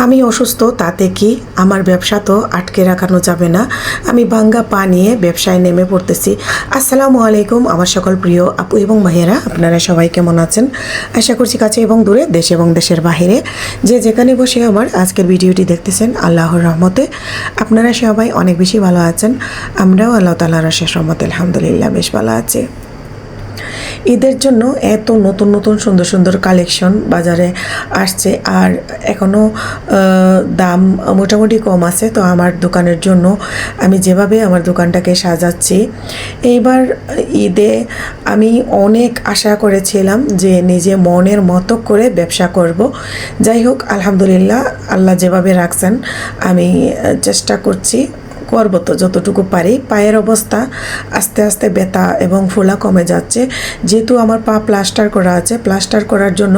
আমি অসুস্থ তাতে কি, আমার ব্যবসা তো আটকে রাখানো যাবে না। আমি ভাঙ্গা পা নিয়ে ব্যবসায় নেমে পড়তেছি। আসসালামু আলাইকুম আমার সকল প্রিয় আপু এবং ভাইয়েরা, আপনারা সবাই কেমন আছেন? আশা করছি কাছে এবং দূরে, দেশ এবং দেশের বাহিরে যে যেখানে বসে আমার আজকের ভিডিওটি দেখতেছেন, আল্লাহর রহমতে আপনারা সবাই অনেক বেশি ভালো আছেন। আমরাও আল্লাহ তাআলার অশেষ রহমতে আলহামদুলিল্লাহ বেশ ভালো আছি। ঈদের জন্য এত নতুন নতুন সুন্দর সুন্দর কালেকশন বাজারে আসছে, আর এখনও দাম মোটামুটি কম আছে। তো আমার দোকানের জন্য আমি যেভাবে আমার দোকানটাকে সাজাচ্ছি, এইবার ঈদে আমি অনেক আশা করেছিলাম যে নিজে মনের মতো করে ব্যবসা করব। যাই হোক, আলহামদুলিল্লাহ আল্লাহ যেভাবে রাখছেন আমি চেষ্টা করব তো যতটুকু পারি। পায়ের অবস্থা আস্তে আস্তে ব্যথা এবং ফোলা কমে যাচ্ছে। যেহেতু আমার পা প্লাস্টার করা আছে, প্লাস্টার করার জন্য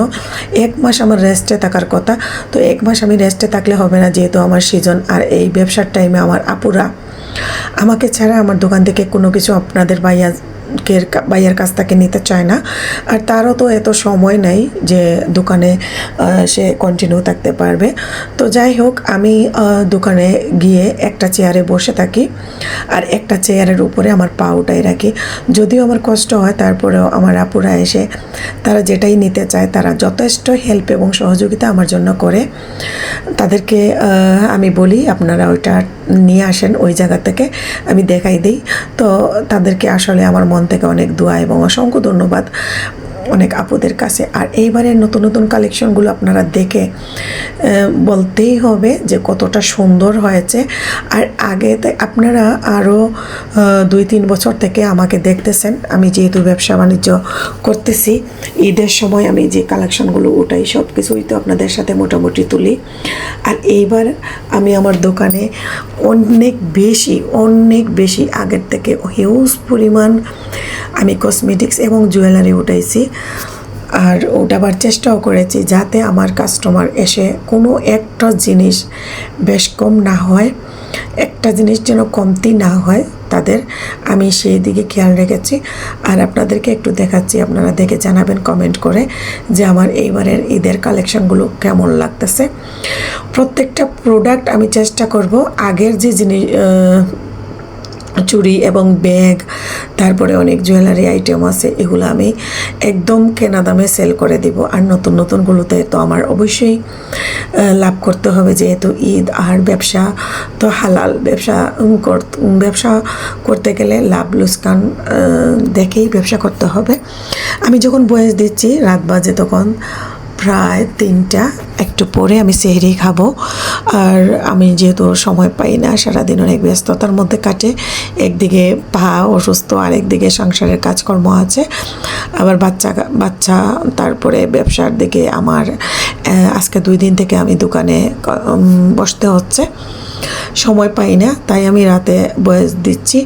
1 মাস আমার রেস্টে থাকার কথা। তো 1 মাস আমি রেস্টে থাকলে হবে না, যেহেতু আমার সিজন। আর এই ব্যবসার টাইমে আমার আপুরা আমাকে ছাড়া আমার দোকান থেকে কোনো কিছু আপনাদের ভাইয়ার কাছ থেকে নিতে চায় না। আর তারও তো এত সময় নাই যে দোকানে সে কন্টিনিউ থাকতে পারবে। তো যাই হোক, আমি দোকানে গিয়ে একটা চেয়ারে বসে থাকি, আর একটা চেয়ারের উপরে আমার পা উঠাই রাখি। যদিও আমার কষ্ট হয়, তারপরেও আমার আপুরা এসে তারা যেটাই নিতে চায় তারা যথেষ্ট হেল্প এবং সহযোগিতা আমার জন্য করে। তাদেরকে আমি বলি আপনারা ওইটা নিয়ে আসেন, ওই জায়গা থেকে আমি দেখাই দিই। তো তাদেরকে আসলে আমার মন থেকে অনেক দোয়া এবং অসংখ্য ধন্যবাদ অনেক আপুদের কাছে। আর এইবারের নতুন নতুন কালেকশনগুলো আপনারা দেখে বলতেই হবে যে কতটা সুন্দর হয়েছে। আর আগে আপনারা আরও 2-3 বছর থেকে আমাকে দেখতেছেন, আমি যেহেতু ব্যবসা বাণিজ্য করতেছি, ঈদের সময় আমি যে কালেকশনগুলো ওটাই সব কিছুই তো আপনাদের সাথে মোটামুটি তুলি। আর এইবার আমি আমার দোকানে অনেক বেশি আগের থেকে হিউজ পরিমাণ আমি কসমেটিক্স এবং জুয়েলারি উঠাইছি। আর ওঠাবার চেষ্টাও করেছি যাতে আমার কাস্টমার এসে কোনো একটা জিনিস বেশ কম না হয়, একটা জিনিস যেন কমতি না হয় তাদের, আমি সেই দিকে খেয়াল রেখেছি। আর আপনাদেরকে একটু দেখাচ্ছি, আপনারা দেখে জানাবেন কমেন্ট করে যে আমার এইবারের ঈদের কালেকশনগুলো কেমন লাগতেছে। প্রত্যেকটা প্রোডাক্ট আমি চেষ্টা করব আগের যে জিনিস চুড়ি এবং ব্যাগ, তারপরে অনেক জুয়েলারি আইটেম আছে, এগুলো আমি একদম কেনা দামে সেল করে দিব। আর নতুন নতুনগুলোতে তো আমার অবশ্যই লাভ করতে হবে, যেহেতু ঈদ। আর ব্যবসা তো হালাল, ব্যবসা করতে গেলে লাভ লোকসান দেখেই ব্যবসা করতে হবে। আমি যখন বয়স দিচ্ছি রাত বাজে তখন প্রায় 3টা, একটু পরে আমি সেহরি খাবো। আর আমি যেহেতু সময় পাই না, সারাদিন অনেক ব্যস্ততার মধ্যে কাটে, একদিকে পা অসুস্থ আর একদিকে সংসারের কাজকর্ম আছে, আবার বাচ্চা তারপরে ব্যবসার দিকে আমার আজকে 2 দিন থেকে আমি দোকানে বসতে হচ্ছে, সময় পাই না। তাই আমি রাতে বয়স দিচ্ছি।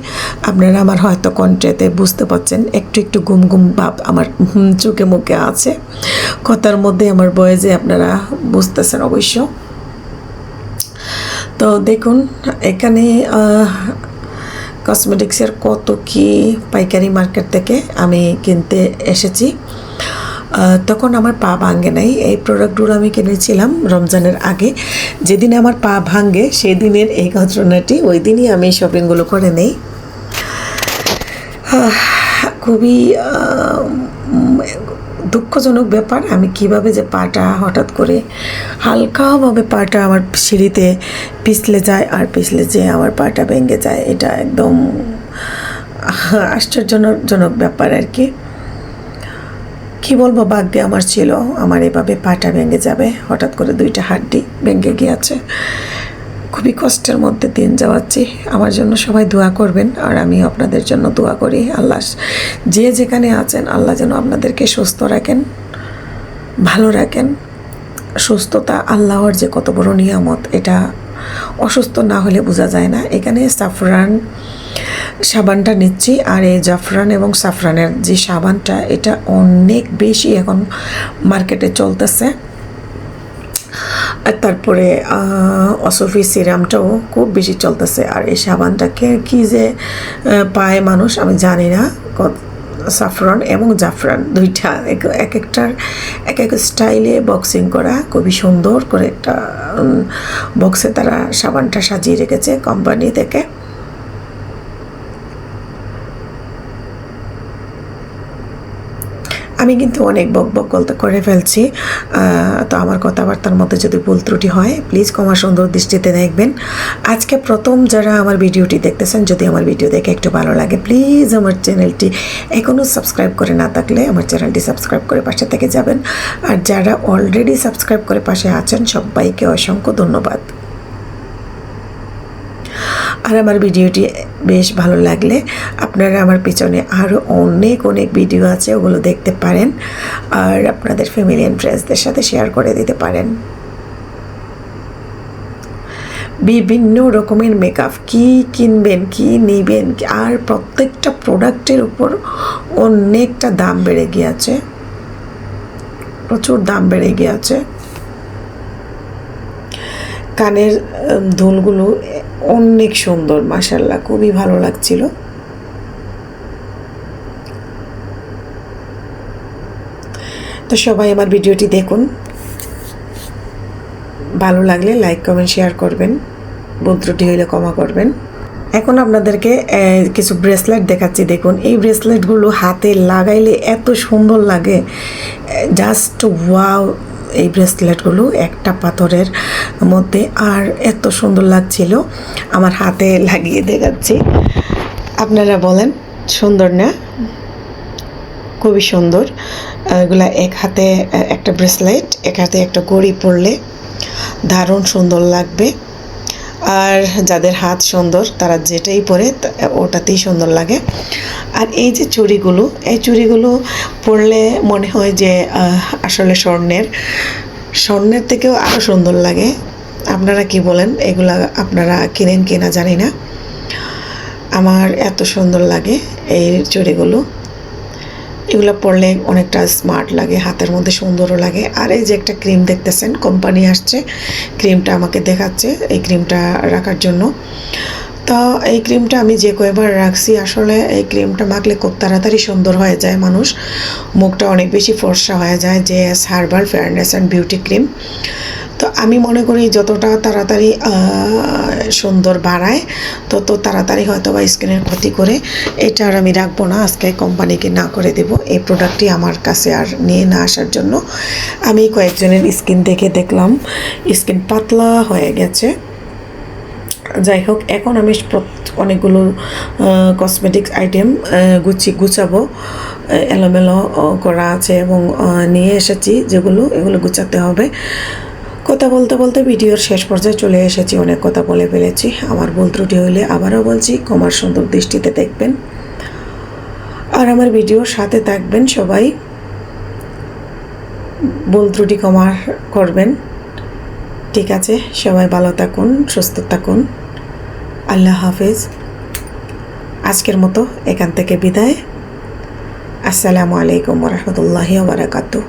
আপনারা আমার হয়তো কণ্ঠেতে বুঝতে পারছেন একটু একটু ঘুম ভাব আমার চোখে মুখে আছে, কথার মধ্যে আমার বয়সে আপনারা বুঝতেছেন অবশ্য। তো দেখুন এখানে কসমেটিক্সের কত কি পাইকারি মার্কেট থেকে আমি কিনতে এসেছি। তখন আমার পা ভাঙে নাই। এই প্রোডাক্টগুলো আমি কিনেছিলাম রমজানের আগে। যেদিন আমার পা ভাঙে সেদিনের এই ঘটনাটি, ওই দিনই আমি শপিংগুলো করে নেই। খুবই দুঃখজনক ব্যাপার, আমি কিভাবে যে পাটা হঠাৎ করে হালকাভাবে পাটা আমার সিঁড়িতে পিছলে যায়, আর পিছলে যেয়ে আমার পাটা ভেঙে যায়। এটা একদম আশ্চর্যজনক ব্যাপার আর কি বলবো, ভাগ্যে আমার ছিল আমার এভাবে পাটা ভেঙে যাবে। হঠাৎ করে 2টা হাড্ডি ভেঙে গিয়েছে। খুবই কষ্টের মধ্যে দিন যাওয়াচ্ছি। আমার জন্য সবাই দোয়া করবেন, আর আমি আপনাদের জন্য দোয়া করি। আল্লাহ যে যেখানে আছেন আল্লাহ যেন আপনাদেরকে সুস্থ রাখেন, ভালো রাখেন। সুস্থতা আল্লাহর যে কত বড় নিয়ামত, এটা অসুস্থ না হলে বোঝা যায় না। এখানে সাফরান সাবানটা নিচ্ছি, আর এই জাফরান এবং সাফরানের যে সাবানটা, এটা অনেক বেশি এখন মার্কেটে চলতেছে। আর তারপরে অসফি সিরামটাও খুব বেশি চলতেছে। আর এই সাবানটাকে কি যে পায় মানুষ আমি জানি না, সাফরন এবং জাফরান দুইটা এক একটার এক এক স্টাইলে বক্সিং করা, খুবই সুন্দর করে একটা বক্সে তারা সাবানটা সাজিয়ে রেখেছে কোম্পানি থেকে। আমি কিন্তু অনেক বক করে ফেলছি, তো আমার কথাবার্তার মধ্যে যদি ভুল ত্রুটি হয় প্লিজ ক্ষমা সুন্দর দৃষ্টিতে দেখবেন। আজকে প্রথম যারা আমার ভিডিওটি দেখতেছেন, যদি আমার ভিডিও দেখে একটু ভালো লাগে প্লিজ আমার চ্যানেলটি এখনও সাবস্ক্রাইব করে না থাকলে আমার চ্যানেলটি সাবস্ক্রাইব করে পাশে থেকে যাবেন। আর যারা অলরেডি সাবস্ক্রাইব করে পাশে আছেন সবাইকে অসংখ্য ধন্যবাদ। আর আমার ভিডিওটি বেশ ভালো লাগলে আপনারা আমার পিছনে আরও অনেক ভিডিও আছে, ওগুলো দেখতে পারেন আর আপনাদের ফ্যামিলি অ্যান্ড ফ্রেন্ডসদের সাথে শেয়ার করে দিতে পারেন। বিভিন্ন রকমের মেকআপ কি কিনবেন, কি নেবেন, আর প্রত্যেকটা প্রোডাক্টের উপর অনেকটা দাম বেড়ে গিয়েছে, প্রচুর দাম বেড়ে গিয়েছে। কানের দুলগুলো অনেক সুন্দর, মাশাআল্লাহ খুবই ভালো লাগছিল। তো সবাই আমার ভিডিওটি দেখুন, ভালো লাগলে লাইক কমেন্ট শেয়ার করবেন, ভুল ত্রুটি হইলে ক্ষমা করবেন। এখন আপনাদেরকে কিছু ব্রেসলেট দেখাচ্ছি, দেখুন এই ব্রেসলেটগুলো হাতে লাগাইলে এত সুন্দর লাগে, জাস্ট ওয়াও। এই ব্রেসলেটগুলো একটা পাথরের মধ্যে, আর এত সুন্দর লাগছিল, আমার হাতে লাগিয়ে দেখাচ্ছি। আপনারা বলেন সুন্দর না? খুবই সুন্দর। এগুলা এক হাতে একটা ব্রেসলেট, এক হাতে একটা ঘড়ি পরলে দারুণ সুন্দর লাগবে। আর যাদের হাত সুন্দর তারা যেটাই পরে ওটাতেই সুন্দর লাগে। আর এই যে চুড়িগুলো, এই চুড়িগুলো পরলে মনে হয় যে আসলে স্বর্ণের থেকেও আরও সুন্দর লাগে। আপনারা কি বলেন? এগুলা আপনারা কিনেন কিনা জানি না, আমার এত সুন্দর লাগে এই চুড়িগুলো। এগুলো পরলে অনেকটা স্মার্ট লাগে, হাতের মধ্যে সুন্দরও লাগে। আর এই যে একটা ক্রিম দেখতেছেন, কোম্পানি আসছে, ক্রিমটা আমাকে দেখাচ্ছে এই ক্রিমটা রাখার জন্য। তো এই ক্রিমটা আমি যে কয়েকবার রাখছি, আসলে এই ক্রিমটা মাখলে খুব তাড়াতাড়ি সুন্দর হয়ে যায় মানুষ, মুখটা অনেক বেশি ফর্সা হয়ে যায়। যে herbal fairness and beauty cream, তো আমি মনে করি যতটা তাড়াতাড়ি সুন্দর বাড়ায় তত তাড়াতাড়ি হয়তো বা স্কিনের ক্ষতি করে। এটা আর আমি রাখবো না, আজকে কোম্পানিকে না করে দেব এই প্রোডাক্টটি আমার কাছে আর নিয়ে না আসার জন্য। আমি কয়েকজনের স্কিন দেখে দেখলাম স্কিন পাতলা হয়ে গেছে। যাই হোক, এখন আমি অনেকগুলো কসমেটিক্স আইটেম গুছাবো, এলোমেলো করা আছে এবং নিয়ে এসেছি যেগুলো, এগুলো গুছাতে হবে। কথা বলতে বলতে ভিডিওর শেষ পর্যায়ে চলে এসেছি, অনেক কথা বলে ফেলেছি। আমার ভুল ত্রুটি হইলে আবারও বলছি ক্ষমার সুন্দর দৃষ্টিতে দেখবেন আর আমার ভিডিওর সাথে থাকবেন। সবাই ভুল ত্রুটি ক্ষমা করবেন, ঠিক আছে? সবাই ভালো থাকুন, সুস্থ থাকুন, আল্লাহ হাফেজ। আজকের মতো এখান থেকে বিদায়। আসসালামু আলাইকুম ওয়া রাহমাতুল্লাহি ওয়া বারাকাতুহু।